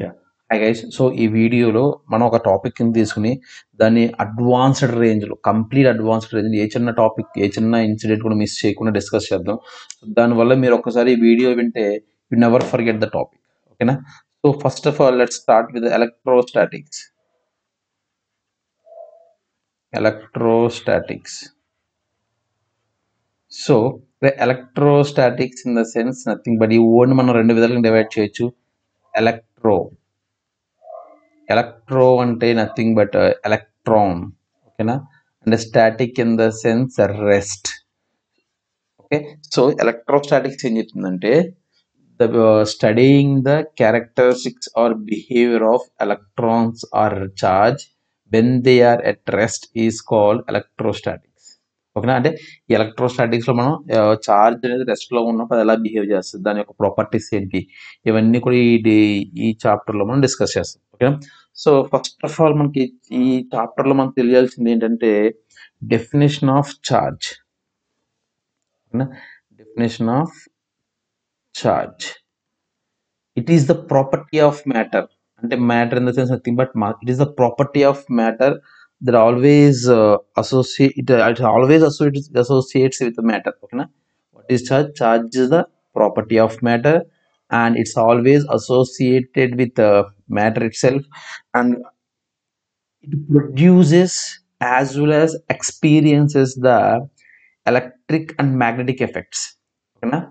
Yeah hi guys. So ఈ వీడియోలో మనం ఒక టాపిక్ కింద తీసుకుని దాన్ని అడ్వాన్స్డ్ రేంజ్లో కంప్లీట్ అడ్వాన్స్డ్ రేంజ్ ఏ చిన్న టాపిక్ ఏ చిన్న ఇన్సిడెంట్ కూడా మిస్ చేయకుండా డిస్కస్ చేద్దాం. సో దానివల్ల మీరు ఒక్కసారి ఈ వీడియో వింటే you never forget the topic. ఓకేనా? So first of all let's start with electrostatics. Electrostatics so the electrostatics in the sense nothing but ఈ వర్డ్ మనం రెండు విధాలుగా డివైడ్ చేయొచ్చు. ఎలక్ట్రో అంటే నథింగ్ బట్ ఎలక్ట్రాన్. ఓకేనా? And static in the sense rest. Okay, so electrostatics ఏం చెప్తుందంటే the studying the characteristics or behaviour of electrons or charge when they are at rest is called electrostatics. ఓకేనా? అంటే ఈ electrostatics లో మనం charge అనేది rest లో ఉన్నప్పుడు అది ఎలా బిహేవ్ చేస్తుంది, దాని యొక్క ప్రాపర్టీస్ ఏంటి, ఇవన్నీ కూడా ఈ చాప్టర్ లో మనం డిస్కస్ చేస్తాం. ఓకేనా? సో ఫస్ట్ ఆఫ్ ఆల్ మనకి ఈ చాప్టర్ లో మనకు తెలియాల్సింది ఏంటంటే definition of charge. Definition of charge, it is the property of matter. అంటే matter in the sense nothing but it is the property of matter that always it always associates with the matter. Okay na? What is charge? Charge is the property of matter and it's always associated with matter itself, and it produces as well as experiences the electric and magnetic effects. Okay na?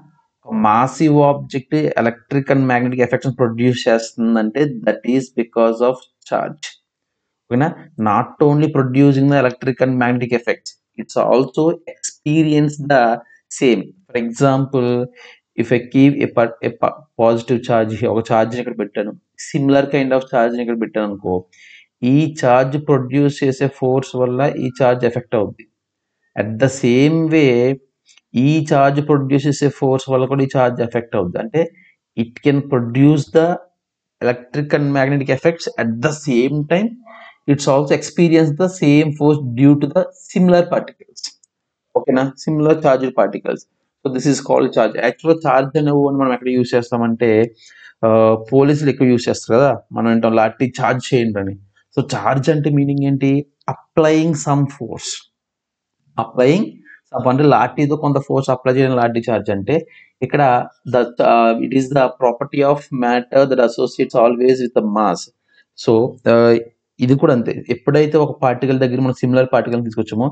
Massive object electric and magnetic effects produce చేస్తుందంటే that is because of charge. ఓకేనా? Not only producing the electric and magnetic effects, it's also experience the same. For example if I keep a positive charge, ఒక ఛార్జ్ని ఇక్కడ పెట్టాను, similar kind of ఛార్జ్ని ఇక్కడ పెట్టాను అనుకో, ఈ ఛార్జ్ ప్రొడ్యూస్ చేసే ఫోర్స్ వల్ల ఈ ఛార్జ్ ఎఫెక్ట్ అవుద్ది. అట్ ద సేమ్ వే ఈ ఛార్జ్ ప్రొడ్యూస్ చేసే ఫోర్స్ వల్ల కూడా ఈ ఛార్జ్ ఎఫెక్ట్ అవుద్ది. అంటే it can produce the electric and magnetic effects at the same time it's also experience the same force due to the similar particles. ఓకేనా? Similar charge particles. So this is called charge. యాక్చువల్గా charge అనే word మనం ఎక్కడ use చేస్తామంటే పోలీసులు ఎక్కువ use చేస్తారు కదా, మనం ఏంటో లాఠీ చార్జ్ చేయండి అని. సో చార్జ్ అంటే మీనింగ్ ఏంటి? Applying some force. అప్లయింగ్ అంటే లాఠీతో కొంత ఫోర్స్ అప్లై చేయడం లాఠీ చార్జ్ అంటే. ఇక్కడ it is the property of matter that associates always with the mass. So ఇది కూడా అంతే, ఎప్పుడైతే ఒక పార్టికల్ దగ్గర మనం సిమిలర్ పార్టికల్ తీసుకొచ్చామో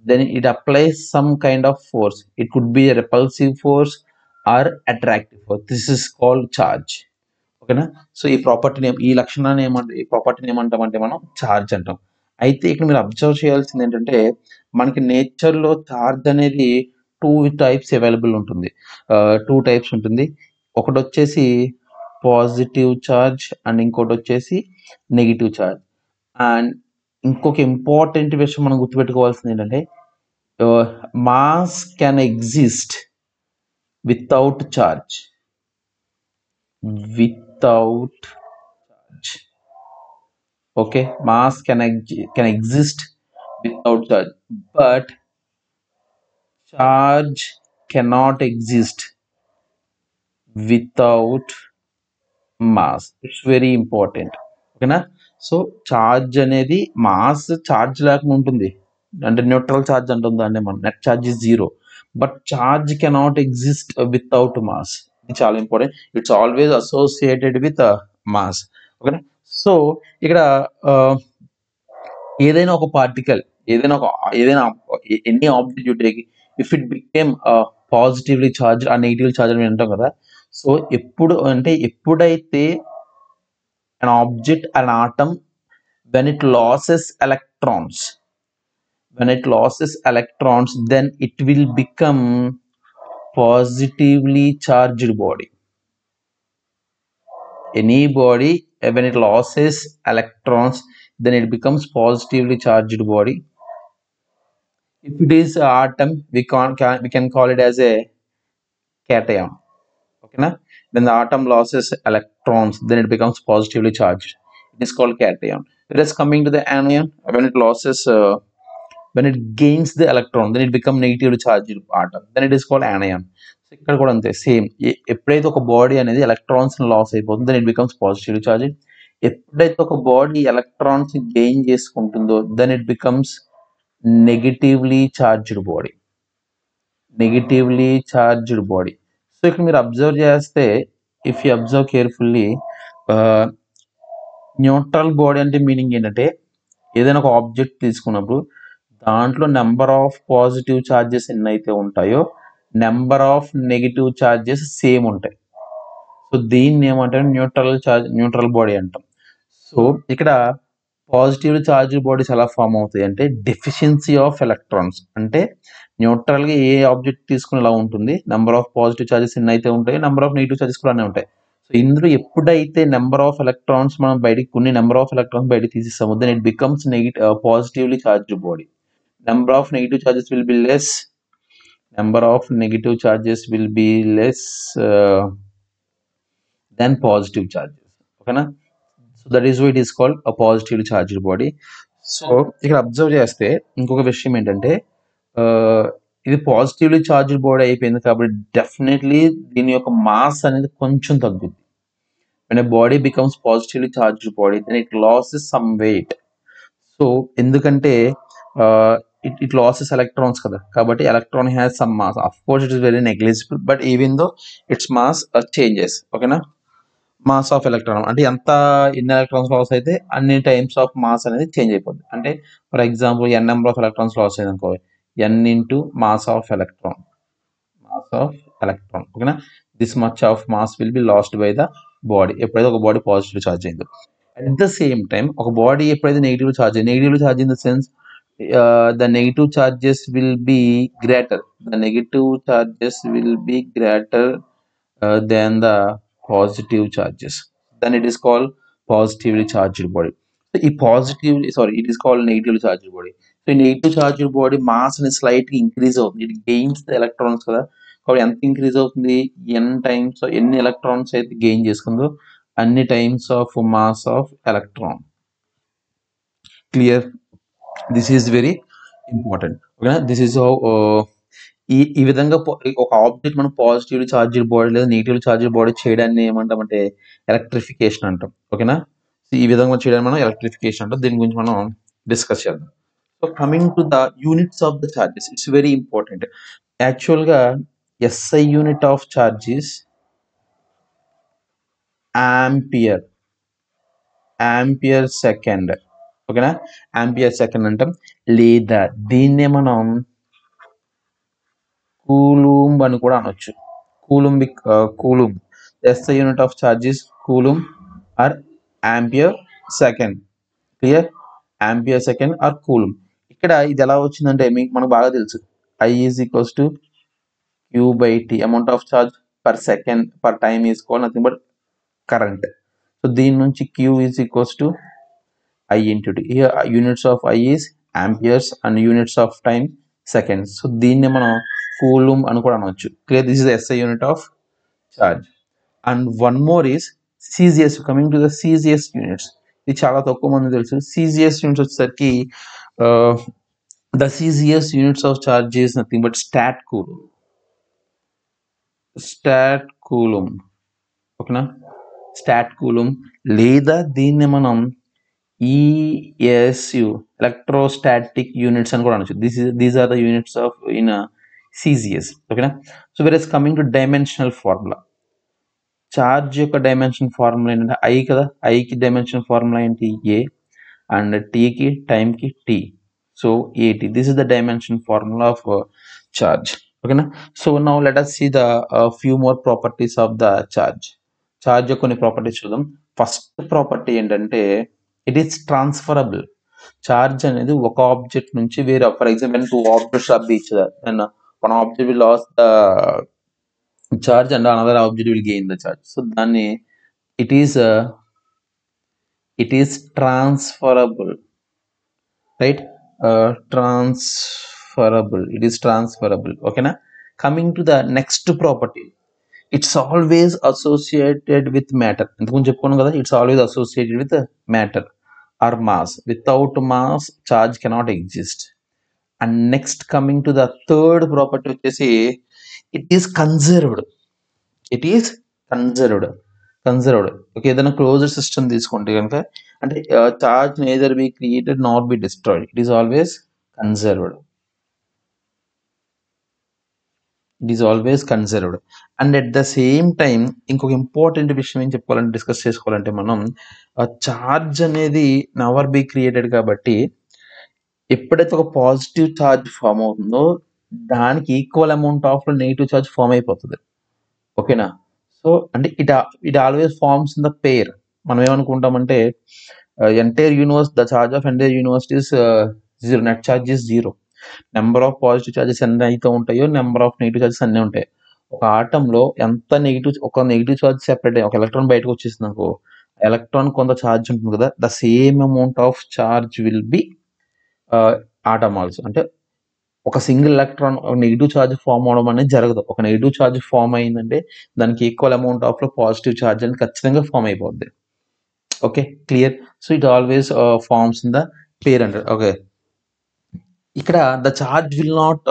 then it applies some kind of force. It could be repulsive force or attractive force. This is called charge. ఓకేనా? So ఈ ప్రాపర్టీని, ఈ లక్షణాన్ని ఈ ప్రాపర్టీని ఏమంటామంటే మనం చార్జ్ అంటాం. అయితే ఇక్కడ మీరు అబ్జర్వ్ చేయాల్సింది ఏంటంటే మనకి నేచర్లో చార్జ్ అనేది టూ టైప్స్ అవైలబుల్ ఉంటుంది. టూ టైప్స్ ఉంటుంది. ఒకటి వచ్చేసి పాజిటివ్ చార్జ్ అండ్ ఇంకోటి వచ్చేసి నెగిటివ్ చార్జ్. అండ్ ఇంకొక ఇంపార్టెంట్ విషయం మనం గుర్తుపెట్టుకోవాల్సింది ఏంటంటే mass can exist without charge. Without charge. Okay, mass can exist without charge, but charge cannot exist without mass. It's very important. ఓకేనా? సో చార్జ్ అనేది mass charge లేకుండా ఉంటుంది, అంటే న్యూట్రల్ చార్జ్ అంటుంది దాన్ని మనం. Net charge is zero, but charge cannot exist without mass. ఇది చాలా important. It's always associated with mass. ఓకేనా? సో ఇక్కడ ఏదైనా ఒక పార్టికల్, ఏదైనా any object you take, if it became positively charge ఆ నెగిటివ్ చార్జ్ అని వింటాం కదా. సో ఎప్పుడైతే an object, an atom, when it loses electrons, then it will become positively charged body. Any body, when it loses electrons, then it becomes positively charged body. If it is an atom, we can call it as a cation. Okay na? When the atom loses electrons, then it becomes positively charged. It is called cation. It is coming to the anion. When it gains the electron, then it becomes negatively charged atom. Then it is called anion. So ఇక్కడ కూడా అంతే, same. ఎప్పుడైతే ఒక body అనేది electrons loss అయిపోతుంది, then it becomes positively charged. ఎప్పుడైతే ఒక body electrons gain చేసుకుంటుందో then it becomes negatively charged body. Negatively charged body. So ఇక్కడ మీరు అబ్జర్వ్ చేస్తే, if you observe carefully, neutral body అంటే మీనింగ్ ఏంటంటే ఏదైనా ఒక ఆబ్జెక్ట్ తీసుకున్నప్పుడు దాంట్లో నెంబర్ ఆఫ్ పాజిటివ్ ఛార్జెస్ ఎన్నైతే ఉంటాయో number of negative charges same ఉంటాయి. సో దీన్ని ఏమంటారు, న్యూట్రల్ బాడీ అంటాం. సో ఇక్కడ పాజిటివ్ ఛార్జ్ బాడీస్ ఎలా ఫామ్ అవుతాయి అంటే డెఫిషియన్సీ ఆఫ్ ఎలక్ట్రాన్స్. అంటే న్యూట్రల్గా ఏ ఆబ్జెక్ట్ తీసుకుని ఎలా ఉంటుంది, నెంబర్ ఆఫ్ పాజిటివ్ ఛార్జెస్ ఎన్ని అయితే ఉంటాయి, నెంబర్ ఆఫ్ నెగిటివ్ ఛార్జెస్ కూడా ఉంటాయి. సో ఇందులో ఎప్పుడైతే నెంబర్ ఆఫ్ ఎలక్ట్రాన్స్ మనం బయటికి కొన్ని నెంబర్ ఆఫ్ ఎలక్ట్రాన్స్ బయటికి తీసిస్తామో then it becomes positively charged body. Number of negative charges will be less, number of negative charges will be less than positive charges. ఓకేనా? So that is why it is called a positive charged body. So ఇక్కడ observe చేస్తే ఇంకొక విషయం ఏంటంటే ఇది positively charged body అయిపోయింది కాబట్టి definitely దీని యొక్క మాస్ అనేది కొంచెం తగ్గుద్ది. when a body becomes positively charged body then it loses some weight. So ఎందుకంటే it loses electrons కదా, కాబట్టి electron has some mass. Of course it is very negligible but even though its mass changes. ఓకేనా? Mass of electron అంటే ఎన్ని electrons loss అయితే అన్ని times of mass అనేది change అయిపోద్ది. అంటే for example n number of electrons loss అయింది అనుకో, n into mass of electron, ఓకేనా? This much of mass will be lost by the body ఎప్పుడైతే ఒక బాడీ పాజిటివ్ ఛార్జ్ అయిందో. అట్ ద సేమ్ టైం ఒక బాడీ ఎప్పుడైతే negative charge in the sense the negative charges will be greater, than the positive charges, then it is called positively charged body. So it is called negatively charged body. So in negative charged body mass అనేది slightly increase అవుతుంది, it gains the electrons కదా. కాబట్టి ఎంత increase అవుతుంది, ఎన్ని electrons అయితే gain చేసుకుందో అన్ని times of mass of electron. Clear? This is very important. ఓకేనా? దిస్ ఈజ్ హౌ ఈ విధంగా ఒక ఆబ్జెక్ట్ మనం పాజిటివ్ ఛార్జ్ బాడీ లేదా నెగిటివ్ ఛార్జ్ బాడీ చేయడాన్ని ఏమంటామంటే ఎలక్ట్రిఫికేషన్ అంటాం. ఓకేనా? ఈ విధంగా చేయడానికి మనం ఎలక్ట్రిఫికేషన్ అంటాం. దీని గురించి మనం డిస్కస్ చేద్దాం. So coming to the units of the charges, it's very important. యాక్చువల్గా SI unit of charges ampere second. ఓకేనా? ఆంపియర్ సెకండ్ అంటాం, లేదా దీన్నే మనం కూలుంబ్ అని కూడా అనొచ్చు. Coulomb SI unit of charges coulomb or ampere second. Clear? Ampere second or coulomb. ఇక్కడ ఇది ఎలా వచ్చిందంటే మనకు బాగా తెలుసు, I is equals to Q by T, amount of charge per second per time is called nothing but current. So దీని నుంచి Q is equals to I into T. Here units of I is amperes and units of time seconds. So దీన్ని మనం coulomb అని కూడా అనవచ్చు. Clear? This is SI unit of charge. And one more is CGS. Coming to the CGS units, ఇది చాలా తక్కువ మంది తెలుసు. CGS యూనిట్స్ వచ్చేసరికి the CGS units of charge is nothing but stat coulomb. ఓకేనా? స్టాట్ కూలుంబ్, లేదా దీన్ని మనం ESU ఎలక్ట్రోస్టాటిక్ యూనిట్స్ అని కూడా అనొచ్చు. These are the units of in CGS. ఓకేనా? So versus coming to dimensional formula, charge యొక్క డైమెన్షన్ ఫార్ములా ఏంటంటే I కదా, Iకి డైమెన్షన్ ఫార్ములా ఏంటి A, అండ్ Tకి టైంకి T. So AT, this is the dimension formula of charge. Okay na? So now let us see the few more properties of the charge. Charge యొక్క కొన్ని properties చూద్దాం. First property ఏంటంటే it is transferable. Charge అనేది ఒక object నుంచి వేరే, for example two objects are each other, then one object will lose the charge and another object will gain the charge. So దాన్ని it is transferable, right? Transferable, it is transferable. Okay na? Coming to the next property, it's always associated with matter. It's always associated with matter or mass. Without mass charge cannot exist. And next coming to the third property, it is conserved. Conserved. Okay, ఏదైనా closed system తీసుకుంటే కనుక అంటే charge neither be created not be destroyed, it is always conserved. It is always conserved. And at the same time ఇంకొక important విషయం ఏం చెప్పుకోవాలంటే, discuss చేసుకోవాలంటే మనం చార్జ్ అనేది నెవర్ బి క్రియేటెడ్ కాబట్టి ఎప్పుడైతే ఒక పాజిటివ్ ఛార్జ్ ఫామ్ అవుతుందో దానికి equal amount of negative charge form అయిపోతుంది. ఓకేనా? సో అంటే it always forms in the pair. మనం ఏమనుకుంటామంటే entire universe, the charge of entire universe is zero, net charge is zero. Number of positive charges ఎన్ని అయితే ఉంటాయో నెంబర్ ఆఫ్ నెగిటివ్ ఛార్జెస్ అన్నీ ఉంటాయి. ఒక ఆటంలో ఎంత ఒక నెగిటివ్ ఛార్జ్ సెపరేట్ ఒక ఎలక్ట్రాన్ బయటకు వచ్చేసింది అనుకో, ఎలక్ట్రాన్ కొంత ఛార్జ్ ఉంటుంది కదా, the same amount of charge will be atom also. అంటే ఒక single electron negative charge form అవడం అనేది జరగదు. ఒక నెగిటివ్ ఛార్జ్ ఫామ్ అయిందంటే దానికి equal amount of positive charge అనేది ఖచ్చితంగా ఫామ్ అయిపోద్ది. Okay, clear. So it always forms in the pair అంటారు. ఓకే, ఇక్కడ the charge will not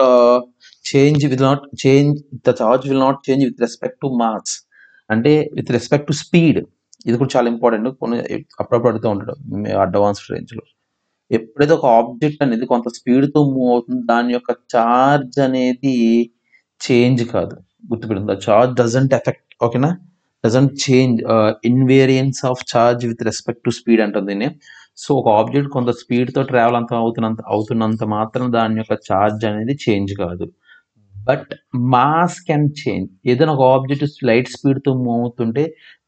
change the charge will not change with respect to mass, అంటే with respect to speed. ఇది కూడా చాలా ఇంపార్టెంట్. కొన్ని అప్పుడప్పుడు అడుగుతూ ఉంటాడు అడ్వాన్స్డ్ రేంజ్ లో. ఎప్పుడైతే ఒక ఆబ్జెక్ట్ అనేది కొంత స్పీడ్ తో మూవ్ అవుతుంది దాని యొక్క చార్జ్ అనేది చేంజ్ కాదు. గుర్తుపెట్టింది, ద చార్జ్ డజంట్ ఎఫెక్ట్. ఓకేనా? Doesn't change, invariance of charge with respect to speed అంటుంది దీన్ని. సో ఒక ఆబ్జెక్ట్ కొంత స్పీడ్ తో ట్రావెల్ అవుతున్నంత మాత్రం దాని యొక్క చార్జ్ అనేది చేంజ్ కాదు. But mass can change. ఏదైనా ఒక ఆబ్జెక్ట్ లైట్ స్పీడ్ తో మూవ్ అవుతుంటే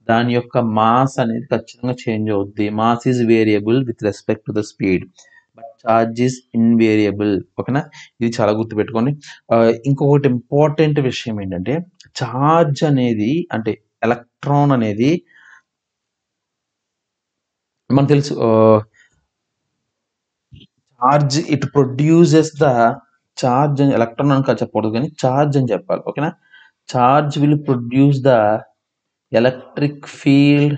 దాని యొక్క మాస్ అనేది ఖచ్చితంగా చేంజ్ అవుద్ది. Mass is variable with respect to the speed, but charge is invariable. ఓకేనా? ఇది చాలా గుర్తుపెట్టుకోండి. ఇంకొకటి ఇంపార్టెంట్ విషయం ఏంటంటే, చార్జ్ అనేది అంటే ఎలక్ట్రాన్ అనేది మనకు తెలుసు, charge it produces the charge అని ఎలక్ట్రాన్ అని చెప్పకూడదు కానీ చార్జ్ అని చెప్పాలి. ఓకేనా? Charge will produce the electric field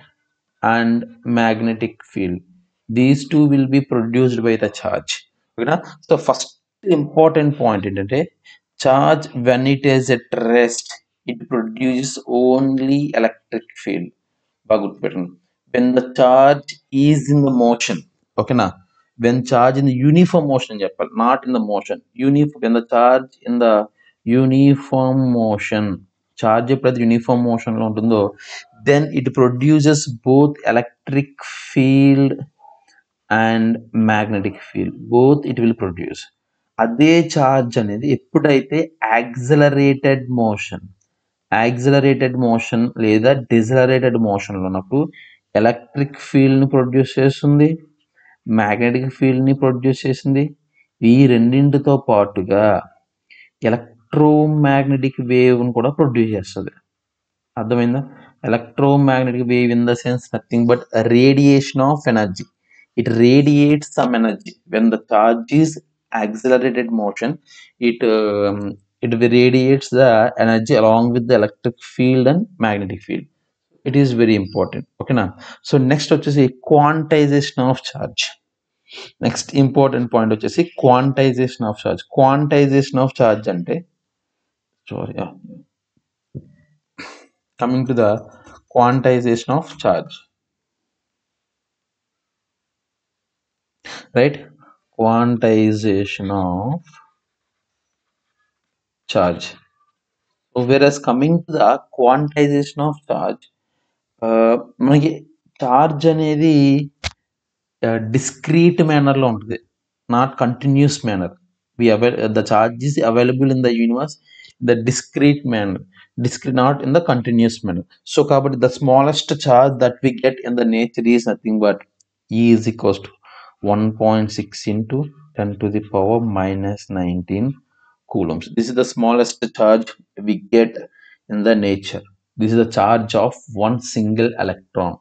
and magnetic field. These two will be produced by the charge. ఓకేనా? సో ఫస్ట్ ఇంపార్టెంట్ పాయింట్ ఏంటంటే, charge when it is at rest it produces only electric field. బాగా గుర్తుపెట్టండి. When the charge is in the motion, ఓకేనా, when charge in the uniform motion అని చెప్పాలి, not in the motion. When the charge in the uniform motion, charge ఎప్పుడైతే uniform motion లో ఉంటుందో then it produces both electric field and magnetic field, both it will produce. అదే charge అనేది ఎప్పుడైతే accelerated motion లేదా decelerated మోషన్లో ఉన్నప్పుడు electric ఫీల్డ్ని ప్రొడ్యూస్ చేస్తుంది, మ్యాగ్నెటిక్ ఫీల్డ్ని ప్రొడ్యూస్ చేసింది. ఈ రెండింటితో పాటుగా ఎలక్ట్రోమాగ్నెటిక్ వేవ్ని కూడా ప్రొడ్యూస్ చేస్తుంది. అర్థమైందా? Electromagnetic wave in the sense nothing but radiation of energy. It radiates some energy. When the charge is accelerated motion, it radiates the energy along with the electric field and magnetic field. It is very important. Okay now. So next వచ్చేసి quantization of charge. Next important point వచ్చేసి quantization of charge. Quantization of charge అంటే coming to the quantization of charge. Right? Quantization of charge. So whereas coming to the quantization of charge, మనకి charge అనేది discrete మేనర్లో ఉంటుంది, not continuous manner. The charge is available in the universe the discrete manner, not in the continuous manner. So కాబట్టి the smallest charge that we get in the nature is nothing but E is equals to 1.6 into 10 to the power minus 19 coulombs. This is the smallest charge we get in the nature. This is the charge of one single electron.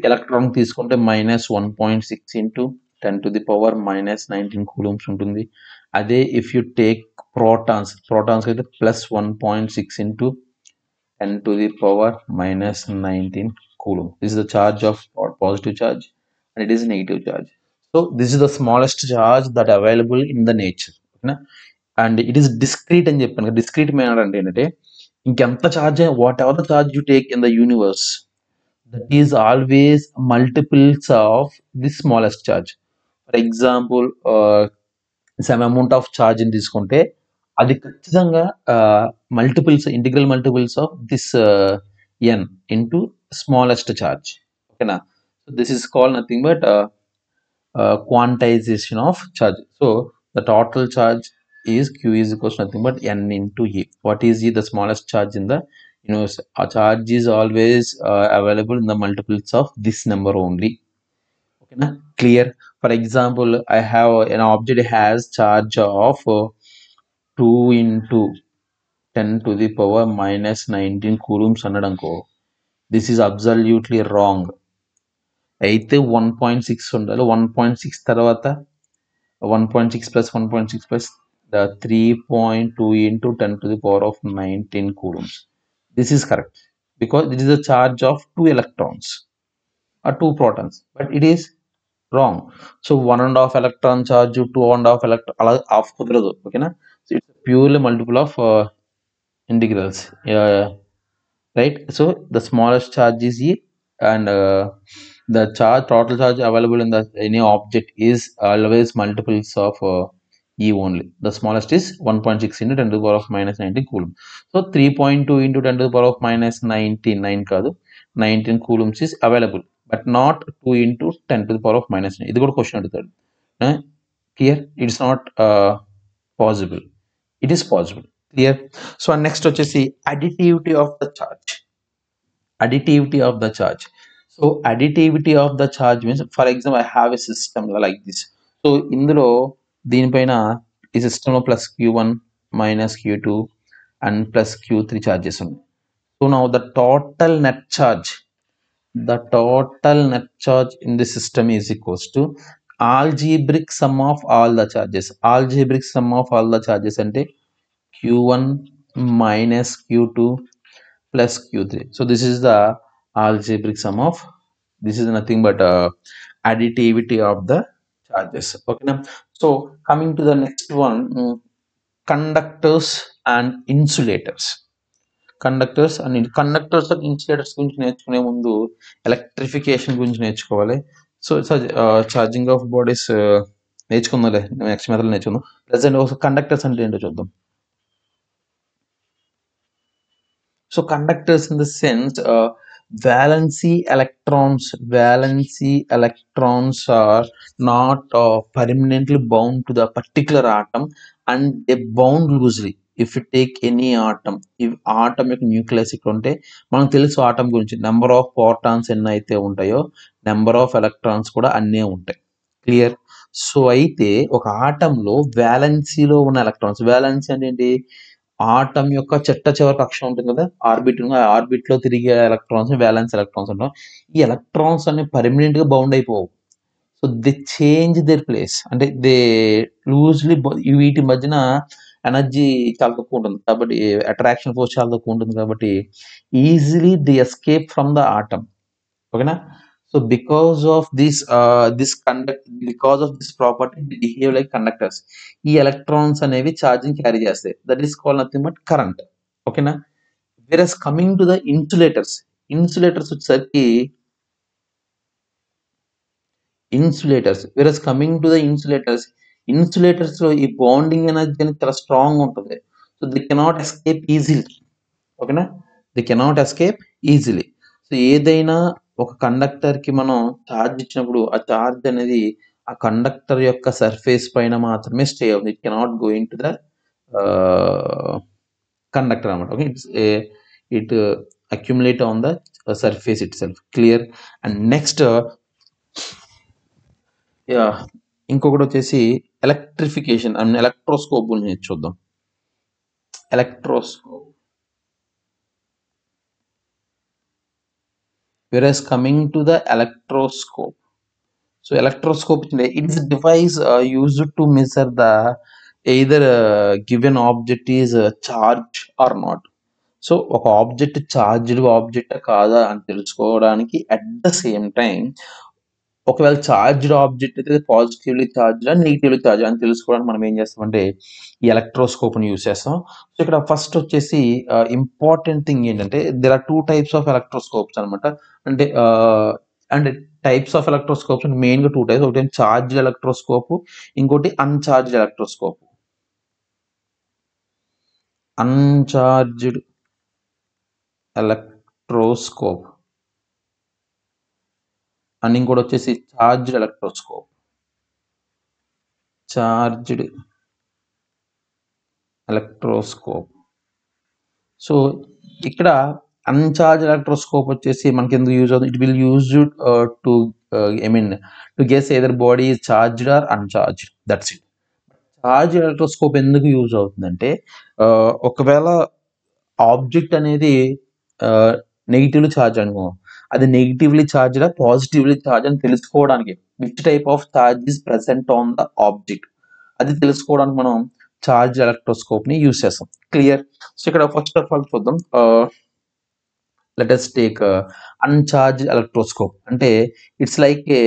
Electron తీసుకుంటే minus 1.6 into 10 to the power minus 19 coulombs ఉంటుంది. అదే if you take protons అయితే plus 1.6 into 10 to the power minus 19 coulomb. This is the charge of positive charge and it is negative charge. So this is the smallest charge that available in the nature. And it is discrete అని చెప్పాను కదా. Discrete manner అంటే ఏంటంటే ఇంకెంత charge, what ever the charge you take in the universe, that is always multiples of the smallest charge. For example, some amount of charge in తీసుకుంటే అది ఖచ్చితంగా multiples integral multiples of this n into smallest charge. ఓకేనా? So this is called nothing but quantization of charge. So the total charge is q is equals to nothing but n into e. What is e? The smallest charge in the universe. A charge is always available in the multiples of this number only. Okay, na? Clear? For example, I have an object has charge of 2 into 10 to the power minus 19 coulombs అన్నడనుకో. This is absolutely wrong. అయితే 1.6 ఉండాలి. 1.6 తర్వాత 1.6 plus 1.6 plus the 3.2 into 10 to the power of 19 coulombs. This is correct because this is the charge of 2 electrons or 2 protons, but it is wrong. So 1.5 electron charge, 2.5 electron half kudaradu. Okay na? So it's purely multiple of integrals. Right? So the smallest charge is e, and the total charge available in the any object is always multiples of e only. The smallest is 1.6 into 10 to the power of minus 19 coulomb. So 3.2 into 10 to the power of minus 9 కాదు 19 coulombs is available, but not 2 into 10 to the power of minus 9. ఇది కూడా question అడుగుతాడు. Clear? It's not possible. It is possible. Clear? So next వచ్చేసి additivity of the charge. Additivity of the charge. So additivity of the charge means, for example, I have a system like this. So ఇందులో దీనిపైన ఈ system లో plus q1 minus q2 and plus q3 charges ఉన్నాయి. So now the total net charge in the system is equals to algebraic sum of all the charges. Algebraic sum of all the charges అంటే q1 minus q2 plus q3. So this is the algebraic sum of, this is nothing but additivity of the charges. Okay now, so coming to the next one, conductors and insulators. Conductors and conductors insulators గురించి నేర్చుకునే ముందు electrification గురించి నేర్చుకోవాలి. So charging of bodies నేర్చుకుందాంలే, next method నేర్చుకుందాం. Present ఒక conductors అంటే ఏంటో చూద్దాం. So conductors in the sense valency electrons are not permanently bound to the particular atom, and they bound loosely. If you take any atom, if atom యొక్క nucleus ఇక్కడ ఉంటే మనకు తెలుసు ఆటం గురించి, నెంబర్ ఆఫ్ ప్రోటాన్స్ ఎన్ని అయితే ఉంటాయో number of electrons కూడా అన్నీ ఉంటాయి. క్లియర్? సో అయితే ఒక ఆటంలో వ్యాలెన్సీలో ఉన్న ఎలక్ట్రాన్స్, వ్యాలెన్సీ అంటే ఏంటి? ఆటం యొక్క చివరి కక్షం ఉంటుంది కదా, ఆర్బిట్, ఆర్బిట్ లో తిరిగే ఎలక్ట్రాన్స్ వ్యాలెన్స్ ఎలక్ట్రాన్స్ అంటాం. ఈ ఎలక్ట్రాన్స్ అన్ని పర్మనెంట్ గా బౌండ్ అయిపోవు. So they change their place, అంటే దే లూజ్లీ, వీటి మధ్యన ఎనర్జీ చాలా తక్కువ ఉంటుంది కాబట్టి, అట్రాక్షన్ ఫోర్స్ చాలా తక్కువ ఉంటుంది కాబట్టి easily they escape from the atom. ఓకేనా? So because of this property they behave like conductors. ఈ ఎలక్ట్రాన్స్ అనేవి ఛార్జింగ్ క్యారీ చేస్తాయి. That is called nothing but current. ఓకేనా? whereas coming to the insulators వచ్చేసరికి whereas coming to the insulators లో ఈ bonding energy అనేది చాలా స్ట్రాంగ్ ఉంటుంది. So they cannot escape easily. ఓకేనా? They cannot escape easily. So ఏదైనా ఒక కండక్టర్ కి మనం ఛార్జ్ ఇచ్చినప్పుడు ఆ ఛార్జ్ అనేది ఆ కండక్టర్ యొక్క సర్ఫేస్ పైన మాత్రమే స్టే అవుతుంది. It cannot go in to the conductor అన్నమాట. Okay, it accumulate on the surface itself. Clear? And next ఇంకొకటి వచ్చేసి ఎలక్ట్రిఫికేషన్ అండ్ ఎలక్ట్రోస్కోప్ గురించి చూద్దాం. Electroscope. Whereas coming to the electroscope, so electroscope it is a device used to measure the either given object is charged or not. So ఒక object charged object కాదా అని తెలుసుకోవడానికి, at the same time ఒకవేళ charged object అయితే positively charged negatively charge అని తెలుసుకోవడానికి మనం ఏం చేస్తామంటే ఈ ఎలక్ట్రోస్కోప్ని యూజ్ చేస్తాం. సో ఇక్కడ ఫస్ట్ వచ్చేసి ఇంపార్టెంట్ థింగ్ ఏంటంటే దేర్ ఆర్ 2 types ఆఫ్ ఎలక్ట్రోస్కోప్స్ అనమాట. అంటే అంటే టైప్స్ ఆఫ్ ఎలక్ట్రోస్కోప్స్ అంటే మెయిన్గా 2 టైప్స్. ఒకటి చార్జ్డ్ ఎలక్ట్రోస్కోప్, ఇంకోటి uncharged electroscope. Uncharged electroscope and ఇంకోటి వచ్చేసి charged electroscope. Charged electroscope. So ఇక్కడ అన్చార్జ్ ఎలక్ట్రోస్కోప్ వచ్చేసి మనకి ఎందుకు యూజ్ అవుతుంది, it will use to I mean to guess either body is charged or uncharged, that's it. Charge electroscope ఎందుకు use అవుతుందంటే ఒకవేళ ఆబ్జెక్ట్ అనేది నెగిటివ్లీ ఛార్జ్ అనుకో, అది నెగిటివ్లీ ఛార్జ్డా పాజిటివ్లీ ఛార్జ్ అని తెలుసుకోవడానికి which type of charge is present on the object అది తెలుసుకోవడానికి మనం చార్జ్ ఎలక్ట్రోస్కోప్ ని యూజ్ చేస్తాం. క్లియర్? సో ఇక్కడ ఫస్ట్ ఆఫ్ ఆల్ చూద్దాం. Let us take uncharged electroscope. అంటే it's like a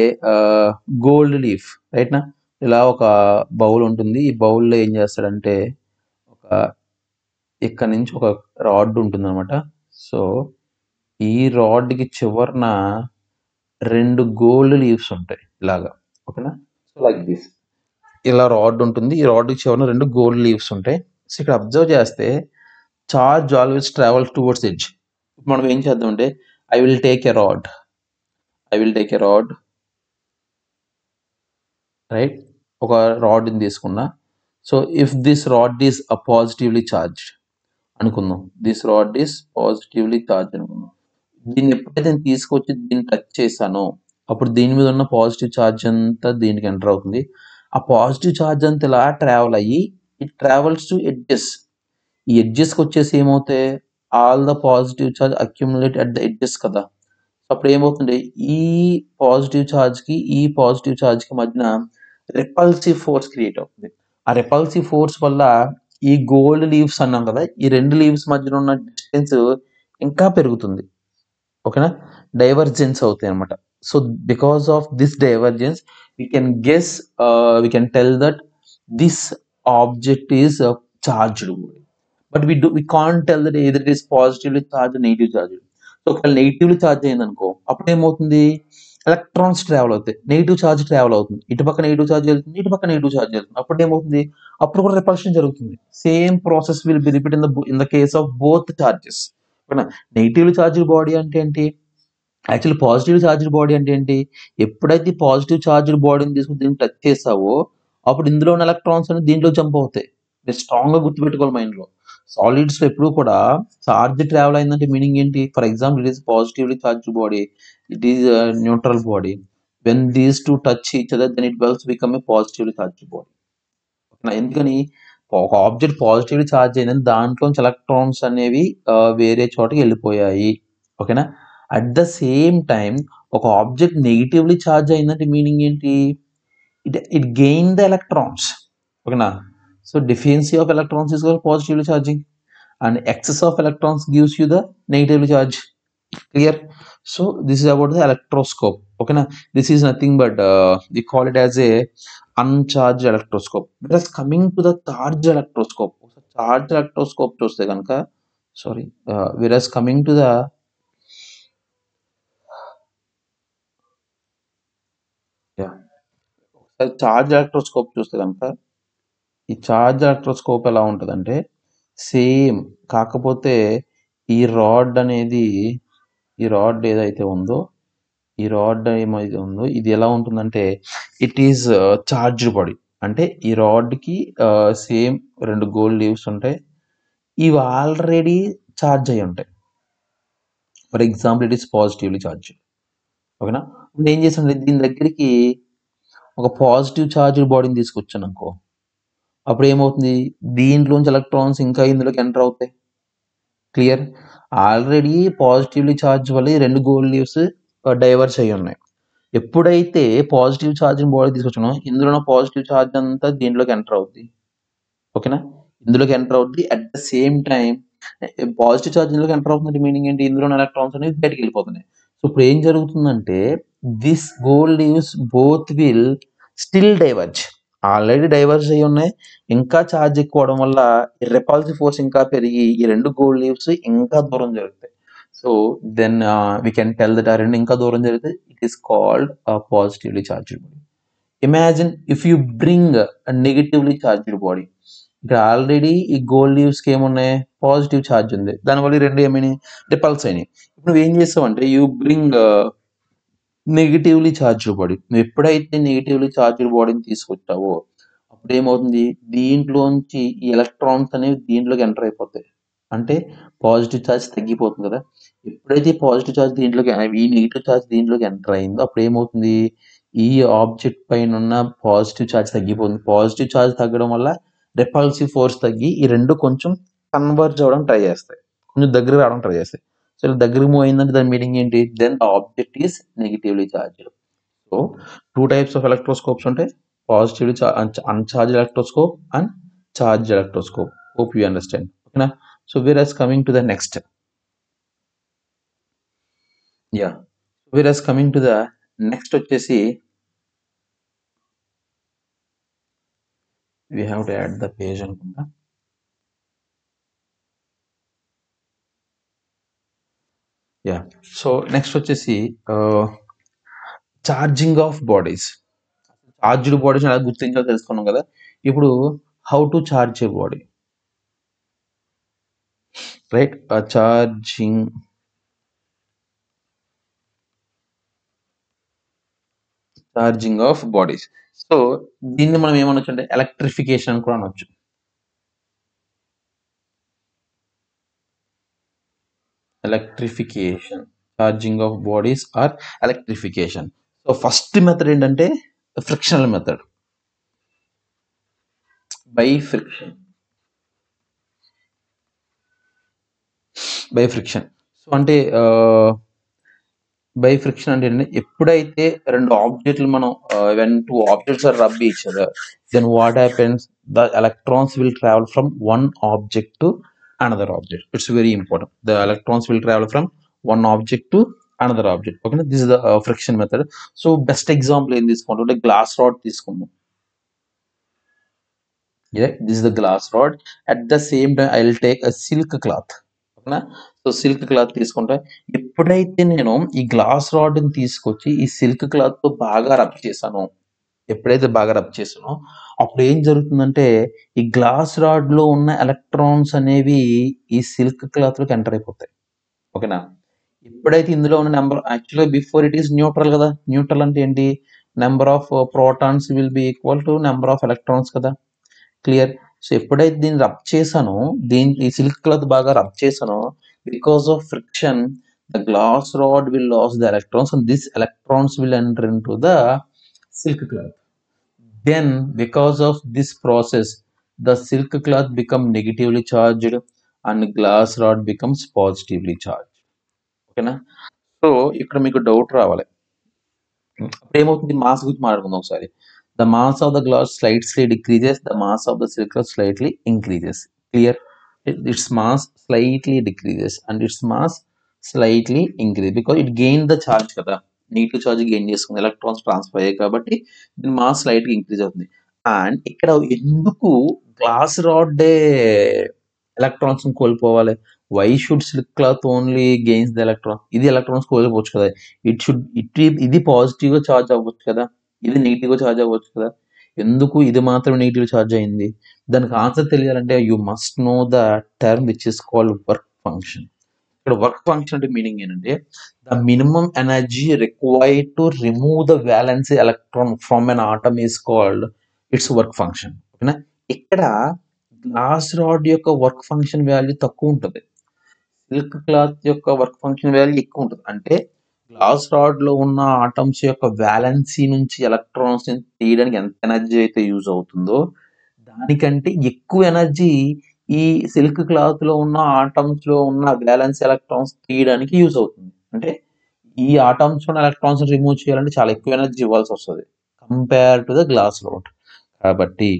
gold leaf, right నా? ఇలా ఒక బౌల్ ఉంటుంది. ఈ బౌల్లో ఏం చేస్తాడంటే ఒక ఇక్కడ నుంచి ఒక రాడ్ ఉంటుంది అనమాట. సో ఈ రాడ్కి చివరన 2 గోల్డ్ లీవ్స్ ఉంటాయి ఇలాగా, ఓకేనా? సో లైక్ దిస్, ఇలా రాడ్ ఉంటుంది. ఈ రాడ్కి చివరన 2 గోల్డ్ లీవ్స్ ఉంటాయి. సో ఇక్కడ అబ్జర్వ్ చేస్తే charge always travels towards edge. మనం ఏం చేద్దాం అంటే I will take a rod, right? ఒక రాడ్ని తీసుకున్నా. So if this rod is positively charged అనుకుందాం, this rod is positively charge అనుకుందాం. దీన్ని ఎప్పుడైతే నేను తీసుకొచ్చి దీన్ని టచ్ చేశానో అప్పుడు దీని మీద ఉన్న పాజిటివ్ ఛార్జ్ అంతా దీనికి ఎంటర్ అవుతుంది. ఆ పాజిటివ్ ఛార్జ్ అంతా ఇలా ట్రావెల్ అయ్యి ఇట్ ట్రావెల్స్ టు ఎడ్జెస్. ఈ ఎడ్జెస్కి వచ్చేసి ఏమవుతాయి, all the positive charge accumulate at the edges కదా. అప్పుడు ఏమవుతుంది, ఈ పాజిటివ్ ఛార్జ్కి ఈ పాజిటివ్ ఛార్జ్కి మధ్యన రిపల్సివ్ ఫోర్స్ క్రియేట్ అవుతుంది. ఆ రిపల్సివ్ ఫోర్స్ వల్ల ఈ గోల్డ్ లీవ్స్ అన్నాం కదా, ఈ 2 లీవ్స్ మధ్యన ఉన్న డిస్టెన్స్ ఇంకా పెరుగుతుంది, ఓకేనా? డైవర్జెన్స్ అవుతాయి అనమాట. So because of this divergence we can guess, we can tell that this object is charged. But we can't tell that either it is positively charged or negative charged. So ఒకవేళ negatively charge అయింది అనుకో, అప్పుడు ఏమవుతుంది, electrons travel అవుతాయి, negative charge travel అవుతుంది, ఇటు పక్క negative charge వెళ్తుంది, ఇటు పక్క నెగిటివ్ ఛార్జ్ వెళ్తుంది. అప్పుడు ఏమవుతుంది, అప్పుడు కూడా రిపల్షన్ జరుగుతుంది. Same process will be repeat in the case of both charges. ఓకేనా? నెగిటివ్లీ ఛార్జ్డ్ బాడీ అంటే ఏంటి, యాక్చువల్లీ పాజిటివ్ ఛార్జ్డ్ బాడీ అంటే ఏంటి, ఎప్పుడైతే పాజిటివ్ ఛార్జ్డ్ బాడీని తీసుకుని దీన్ని టచ్ చేసావో అప్పుడు ఇందులో ఉన్న ఎలక్ట్రాన్స్ అనేది దీంట్లో జంప్ అవుతాయి. మీరు స్ట్రాంగ్ గా గుర్తుపెట్టుకోవాలి మైండ్ లో. సాలిడ్స్ లో ఎప్పుడు కూడా ఛార్జ్ ట్రావెల్ అయిందంటే మీనింగ్ ఏంటి, for example it is positively charged body, it is neutral body. When these two touch each other then it will become a positively charged body. ఎందుకని, ఒక ఆబ్జెక్ట్ పాజిటివ్లీ ఛార్జ్ అయిందని దాంట్లోంచి electrons అనేవి వేరే చోటకి వెళ్ళిపోయాయి, ఓకేనా? అట్ ద సేమ్ టైం ఒక ఆబ్జెక్ట్ నెగిటివ్లీ ఛార్జ్ అయిందంటే మీనింగ్ ఏంటి, ఇట్ గెయిన్ ద ఎలక్ట్రాన్స్, ఓకేనా? So deficiency of electrons is called positively charging and excess of electrons gives you the negatively charge. Clear? So this is about the electroscope, okay na? This is nothing but we call it as a uncharged electroscope. Whereas coming to the charged electroscope, charged electroscope చూస్తే కనుక whereas coming to the charged electroscope చూస్తే కనుక ఈ charge electroscope ఎలా ఉంటుందంటే same, కాకపోతే ఈ rod అనేది, ఈ రాడ్ ఏదైతే ఉందో, ఈ రాడ్ ఏమైతే ఉందో ఇది ఎలా ఉంటుందంటే ఇట్ ఈస్ చార్జ్డ్ బాడీ. అంటే ఈ రాడ్కి సేమ్ 2 గోల్డ్ లీవ్స్ ఉంటాయి, ఇవి ఆల్రెడీ ఛార్జ్ అయి ఉంటాయి. For example it is positively charge, ఓకేనా? ఇప్పుడు ఏం చేసాం, దీని దగ్గరికి ఒక పాజిటివ్ ఛార్జ్డ్ బాడీని తీసుకొచ్చాను అనుకో, అప్పుడు ఏమవుతుంది, దీంట్లోంచి ఎలక్ట్రాన్స్ ఇంకా ఇందులోకి ఎంటర్ అవుతాయి. క్లియర్? ఆల్రెడీ పాజిటివ్లీ ఛార్జ్ వల్ల 2 గోల్డ్ లీవ్స్ డైవర్స్ అయ్యి ఉన్నాయి. ఎప్పుడైతే పాజిటివ్ ఛార్జ్ బాడీ తీసుకొచ్చానో ఇందులో ఉన్న పాజిటివ్ ఛార్జ్ అంతా దీంట్లోకి ఎంటర్ అవుద్ది, ఓకేనా? ఇందులోకి ఎంటర్ అవుద్ది. At the same time positive charge ఇందులోకి ఎంటర్ అవుతుంది మీనింగ్ ఏంటి, ఇందులో ఉన్న ఎలక్ట్రాన్స్ అనేవి బయటకు వెళ్ళిపోతున్నాయి. సో ఇప్పుడు ఏం జరుగుతుందంటే this gold leaves both will still diverge. Already divorce అయ్యి ఉన్నాయి, ఇంకా ఛార్జ్ ఎక్కువ అవడం వల్ల రిపల్సివ్ ఫోర్స్ ఇంకా పెరిగి ఈ 2 గోల్డ్ లీవ్స్ ఇంకా దూరం జరుగుతాయి. So then we can tell that ఆ రెండు ఇంకా దూరం జరిగితే it is called positively charged body. Imagine if you bring negatively charged body. ఇక్కడ ఆల్రెడీ ఈ గోల్డ్ లీవ్స్ కి ఏమున్నాయి, పాజిటివ్ ఛార్జ్ ఉంది, దానివల్ల ఈ రెండు ఏమైనాయి, రిపల్స్ అయినాయి. ఇప్పుడు నువ్వు ఏం చేస్తావు అంటే you bring negatively charged body. నువ్వు ఎప్పుడైతే నెగిటివ్లీ చార్జ్డ్ బాడీని తీసుకొచ్చావో అప్పుడు ఏమవుతుంది, దీంట్లోంచి ఈ ఎలక్ట్రాన్స్ అనేవి దీంట్లోకి ఎంటర్ అయిపోతాయి. అంటే పాజిటివ్ ఛార్జ్ తగ్గిపోతుంది కదా. ఎప్పుడైతే పాజిటివ్ ఛార్జ్ దీంట్లోకి ఈ నెగిటివ్ ఛార్జ్ దీంట్లోకి ఎంటర్ అయిందో అప్పుడు ఏమవుతుంది, ఈ ఆబ్జెక్ట్ పైన ఉన్న పాజిటివ్ ఛార్జ్ తగ్గిపోతుంది. పాజిటివ్ ఛార్జ్ తగ్గడం వల్ల రెపల్సివ్ ఫోర్స్ తగ్గి ఈ రెండు కొంచెం కన్వర్జ్ అవ్వడం ట్రై చేస్తాయి, కొంచెం దగ్గర రావడం ట్రై చేస్తాయి. సో ఇలా దగ్గరికి మూవ్ అయిందంటే దాని మీనింగ్ ఏంటి, then the object is negatively charged. So two types of electroscopes ఉంటాయి, positively uncharged electroscope and charge electroscope. Hope you understand. ఓకేనా. So whereas coming to the next, yeah, whereas coming to the next వచ్చేసి we have to add the page అనుకుంటా. Yeah, so next వచ్చేసి charging of bodies. Charged bodies అలా గుర్తించాలో తెలుసుకున్నాం కదా. ఇప్పుడు how to charge a body, right. Charging of bodies. So దీన్ని మనం ఏమనొచ్చు అంటే ఎలక్ట్రిఫికేషన్ అని కూడా అనొచ్చు. Electrification, charging of bodies or electrification. So first method ఏంటంటే frictional method, by friction. By friction so అంటే బై ఫ్రిక్షన్ అంటే ఏంటంటే ఎప్పుడైతే రెండు ఆబ్జెక్ట్లు మనం when two objects are rub each other, then what happens, the electrons will travel from one object to another object. It's very important. The electrons will travel from one object to another object. ఓకేనా. This is the friction method. So best example ఏం తీసుకుంటే glass rod తీసుకుందాం. Yeah, this is the glass rod. At the same time I will take a silk cloth. ఓకేనా. So silk cloth తీసుకుంటే ఎప్పుడైతే నేను ఈ glass rod ని తీసుకొచ్చి ఈ సిల్క్ క్లాత్ తో బాగా రబ్ చేశాను, ఎప్పుడైతే బాగా రబ్ చేసానో అప్పుడు ఏం జరుగుతుందంటే ఈ గ్లాస్ రాడ్ లో ఉన్న ఎలక్ట్రాన్స్ అనేవి ఈ సిల్క్ క్లాత్ లోకి ఎంటర్ అయిపోతాయి. ఓకేనా. ఎప్పుడైతే ఇందులో ఉన్న number, actually before it is neutral కదా. న్యూట్రల్ అంటే ఏంటి, number of protons will be equal to number of electrons కదా. క్లియర్. సో ఎప్పుడైతే దీన్ని రబ్ చేశానో, ఈ సిల్క్ క్లాత్ బాగా రబ్ చేశానో, because of friction the glass rod will loss the electrons and this electrons will enter in to the silk cloth. Then because of this process the silk cloth become negatively charged and glass rod becomes positively charged. ఓకేనా. So ఇక్కడ మీకు doubt రావాలి, అప్పుడు ఏమవుతుంది, mass గురించి మాట్లాడుకుందాం ఒకసారి. The mass of the glass slightly decreases, the mass of the silicon slightly increases. Clear. Its mass slightly decreases and its mass slightly increases because it gained the charge కదా. Negative charge gain చేసుకుంది, electrons transfer అయ్యాయి కాబట్టి దీని mass slight గా increase అవుతుంది. And ఇక్కడ ఎందుకు glass రాడ్డే ఎలక్ట్రాన్స్ కోల్పోవాలి, why should silk cloth only gains the electron, ఇది ఎలక్ట్రాన్స్ కోల్పోవచ్చు కదా. ఇది పాజిటివ్ గా ఛార్జ్ అవ్వచ్చు కదా, ఇది నెగిటివ్ గా ఛార్జ్ అవ్వచ్చు కదా, ఎందుకు ఇది మాత్రం నెగిటివ్ ఛార్జ్ అయింది. దానికి ఆన్సర్ తెలియాలంటే you must know the term which is called work function. ఇక్కడ వర్క్ ఫంక్షన్ అంటే మీనింగ్ ఏంటంటే the minimum energy required to remove the violence electron from an atom is called it's work function. ఓకేనా. ఇక్కడ glass rod యొక్క work function value తక్కువ ఉంటుంది, silk cloth యొక్క work function value ఎక్కువ ఉంటుంది. అంటే గ్లాస్ రాడ్ లో ఉన్న ఆటమ్స్ యొక్క వ్యాలెన్సీ నుంచి ఎలక్ట్రాన్స్ తీయడానికి ఎంత ఎనర్జీ అయితే యూజ్ అవుతుందో దానికంటే ఎక్కువ ఎనర్జీ ఈ సిల్క్ క్లాత్ లో ఉన్న ఆటమ్స్ లో ఉన్న వ్యాలెన్స్ ఎలక్ట్రాన్స్ తీయడానికి యూజ్ అవుతుంది. అంటే ఈ ఆటమ్స్ లో ఎలక్ట్రాన్స్ రిమూవ్ చేయాలంటే చాలా ఎక్కువ ఎనర్జీ ఇవ్వాల్సి వస్తుంది compare to the glass rod. కాబట్టి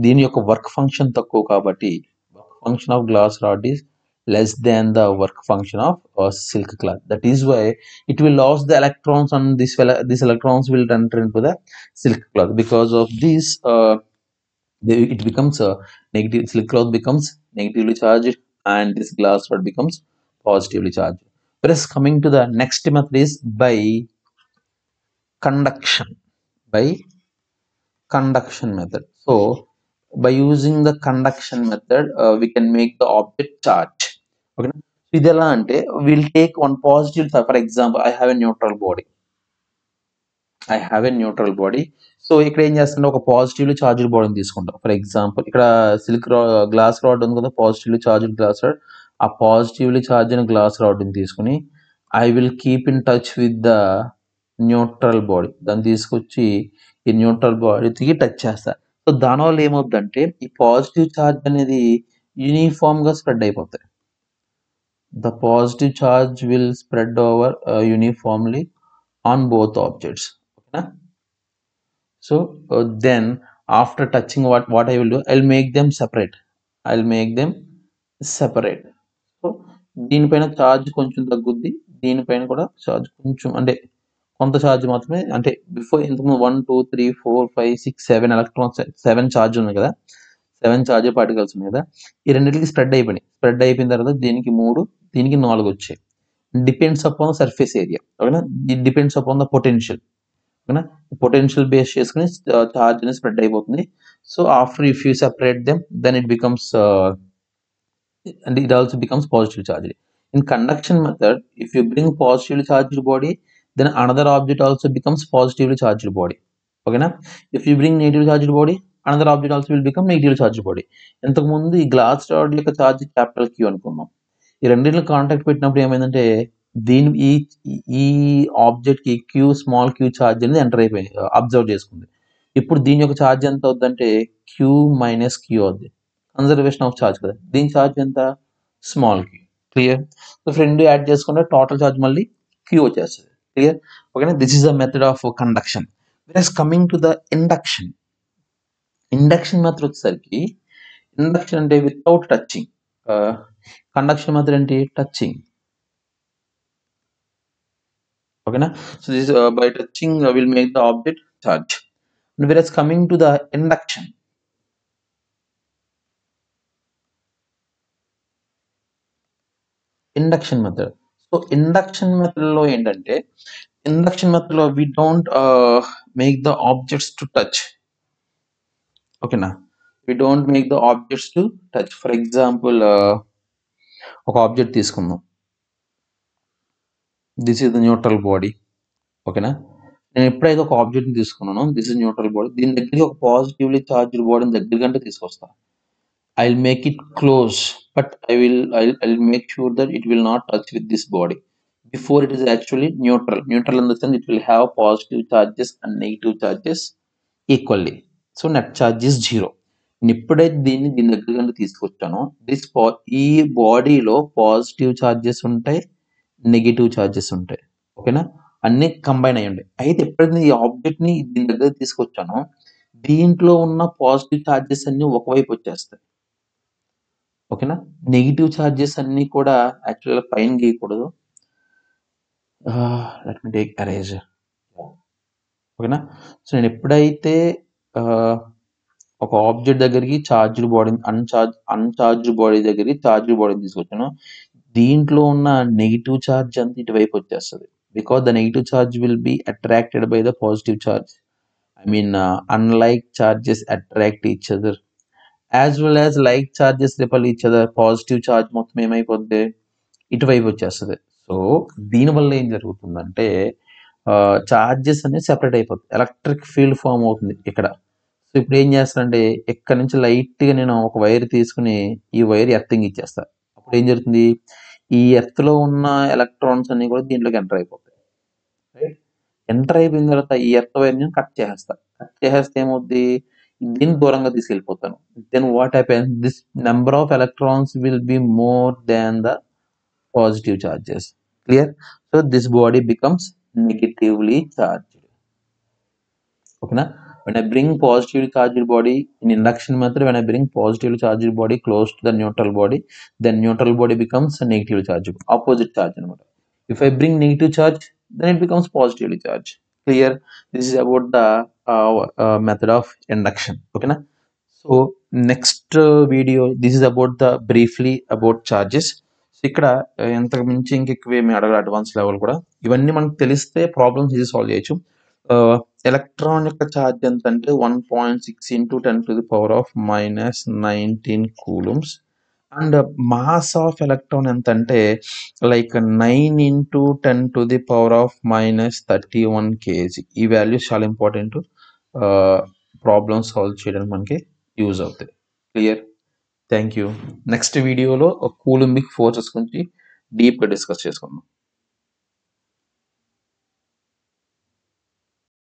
దీని యొక్క వర్క్ ఫంక్షన్ తక్కువ, కాబట్టి work function of glass rod is less than the work function of silk cloth. That is why it will lose the electrons and these electrons will enter into the silk cloth. Because of this it becomes silk cloth becomes negatively charged and this glass rod becomes positively charged. Whereas coming to the next method is by conduction. By conduction method. So by using the conduction method, we can make the object charge. Okay. So ఇది ఎలా అంటే we'll take one positive, for example, I have a neutral body. So ఇక్కడ ఏం చేస్తుంటే ఒక positively charged బాడీని తీసుకుంటాం. For example ఇక్కడ సిల్క్ గ్లాస్ రాడ్ ఉంది కదా, పాజిటివ్లీ చార్జ్డ్ గ్లాస్ రాడ్. ఆ పాజిటివ్లీ చార్జ్ అయిన గ్లాస్ రాడ్ని తీసుకుని I will keep in touch with the neutral body. దాన్ని తీసుకొచ్చి ఈ న్యూట్రల్ బాడీకి టచ్ చేస్తా. సో దానివల్ల ఏమవుతుందంటే ఈ పాజిటివ్ చార్జ్ అనేది యూనిఫామ్ గా స్ప్రెడ్ అయిపోతాయి. The positive charge will spread over uniformly on both objects. ఓకేనా? So then after touching, what I will do, I'll make them separate. So దీనిపైన ఛార్జ్ కొంచెం తగ్గుద్ది, దీనిపైన కూడా ఛార్జ్ కొంచెం అంటే కొంత ఛార్జ్ మాత్రమే. అంటే బిఫోర్ ఇంతకు 1 2 3 4 5 6 7 ఎలక్ట్రాన్స్, 7 ఛార్జ్ ఉన్నాయి కదా, 7 ఛార్జ్ పార్టికల్స్ ఉన్నాయి కదా, ఈ రెండింటికి స్ప్రెడ్ అయిపోయిన తర్వాత దీనికి 3, దీనికి 4 వచ్చాయి. Depends upon surface area. ఓకేనా? It depends upon the potential. ఓకేనా? పొటెన్షియల్ బేస్ చేసుకుని ఛార్జ్ అనేది స్ప్రెడ్ అయిపోతుంది. So after if you separate them then it becomes and it also becomes positively charged. In conduction method, if you bring positively charged body, then another object also becomes positively charged body. Okay na? If you bring negatively charged body, another object also will become negatively charged body. ఇంతకు ముందు ఈ glass rod యొక్క charge capital queue అనుకుందాం. ఈ రెండింటిలో contact పెట్టినప్పుడు ఏమైందంటే దీని ఈ ఆబ్జెక్ట్ కి క్యూ, స్మాల్ క్యూ ఛార్జ్ అనేది ఎంటర్ అయిపోయి అబ్జర్వ్ చేసుకుంది. ఇప్పుడు దీని యొక్క ఛార్జ్ ఎంత అవుతుందంటే క్యూ మైనస్ క్యూ అవుద్ది. కన్జర్వేషన్ ఆఫ్ ఛార్జ్ కదా, దీని ఛార్జ్ ఎంత? Small q. క్లియర్? సో రెండు యాడ్ చేసుకుంటే టోటల్ ఛార్జ్ మళ్ళీ క్యూ వచ్చేస్తుంది. క్లియర్? ఓకేనా? This is the method of conduction. Versus coming to the induction method వచ్చేసరికి, ఇండక్షన్ అంటే వితౌట్ టచింగ్, కండక్షన్ మెథడ్ అంటే టచింగ్. ఓకేనా? So this by touching will make the object charge. Whereas coming to the induction method. So induction method లో ఏంటంటే, induction method లో we don't make the objects to touch. ఓకేనా? We don't make the objects to touch. For example ఒక object తీసుకుందాం. This is the neutral body. ఓకేనా? నేను ఎప్పుడైతే ఒక ఆబ్జెక్ట్ ని తీసుకున్నానో, దిస్ ఇస్ న్యూట్రల్ బాడీ, దీని దగ్గరికి ఒక పాజిటివ్లీ చార్జ్డ్ బాడీని దగ్గరకంటే తీసుకొస్తాను. I'll make it close, but I'll make sure that it will not touch with this body before it is actually neutral. Neutral in the sense it will have positive charges and negative charges equally. So net charge is 0. ఎప్పుడైతే దీన్ని దీని దగ్గర తీసుకొచ్చానో, ఈ బాడీలో positive charges ఉంటాయి, negative charges ఉంటాయి. ఓకేనా? అన్ని కంబైన్ అయ్యి ఉంటాయి. అయితే ఎప్పుడైతే ఈ ఆబ్జెక్ట్ ని దీని దగ్గర తీసుకొచ్చానో, దీంట్లో ఉన్న పాజిటివ్ చార్జెస్ అన్ని ఒకవైపు వచ్చేస్తాయి. ఓకేనా? నెగిటివ్ చార్జెస్ అన్ని కూడా యాక్చువల్గా పైన గీయకూడదు. Let me take eraser. ఓకేనా? సో నేను ఎప్పుడైతే ఒక ఆబ్జెక్ట్ దగ్గరికి చార్జ్డ్ బాడీ, అన్చార్జ్డ్ బాడీ దగ్గరికి చార్జ్డ్ బాడీని తీసుకొచ్చాను, దీంట్లో ఉన్న నెగిటివ్ చార్జ్ అంతా ఇటువైపు వచ్చేస్తుంది. Because the negative charge will be attracted by the positive charge. I mean unlike charges attract each other, as well as like charges repel each other. Positive charge మొత్తం ఏమైపోద్ది? ఇటువైపు వచ్చేస్తుంది. సో దీనివల్ల ఏం జరుగుతుందంటే చార్జెస్ అనేది సెపరేట్ అయిపోతుంది, electric field form అవుతుంది ఇక్కడ. సో ఇప్పుడు ఏం చేస్తానంటే ఇక్కడ నుంచి లైట్ గా నేను ఒక వైర్ తీసుకుని ఈ వైర్ ఎర్తింగ్ ఇచ్చేస్తా. అప్పుడు ఏం జరుగుతుంది? ఈ ఎర్త్ లో ఉన్న ఎలక్ట్రాన్స్ అన్ని కూడా దీంట్లోకి ఎంటర్ అయిపోతాయి. రైట్? ఎంటర్ అయిపోయిన తర్వాత ఈ ఎర్త్ వైర్ నేను కట్ చేసేస్తే ఏమవుద్ది? దీన్ని దూరంగా తీసుకెళ్ళిపోతాను. Then what happens? This number of electrons will be more than the positive charges. Clear? So this body becomes negatively charged. ఓకేనా? When I bring positively charged body in induction method, when I bring positively charged body close to the neutral body, then neutral body becomes a negatively charged, opposite charge. If I bring negative charge, then it becomes positively charged. Clear? This is about the method of induction. Okay na? So next video, this is about the briefly about charges. ఇక్కడ ఎంతకు మించి ఇంకెక్కువ ఏమి అడగడు advance level కూడా. ఇవన్నీ మనకు తెలిస్తే ప్రాబ్లమ్స్ ఈజీ సాల్వ్ చేయొచ్చు. ఎలక్ట్రాన్ యొక్క ఛార్జ్ ఎంత అంటే 1.6 into 10⁻⁻19 coulombs. And mass of electron ఎంత అంటే లైక్ 9 ఇంటూ 10⁻⁻31 కేజీ. ఈ వాల్యూస్ చాలా ఇంపార్టెంట్. ప్రాబ్లమ్ సాల్వ్ చేయడానికి మనకి యూజ్ అవుతాయి. క్లియర్? Thank you. నెక్స్ట్ వీడియోలో కూలంబిక్ ఫోర్సెస్ గురించి డీప్గా డిస్కస్ చేసుకుందాం.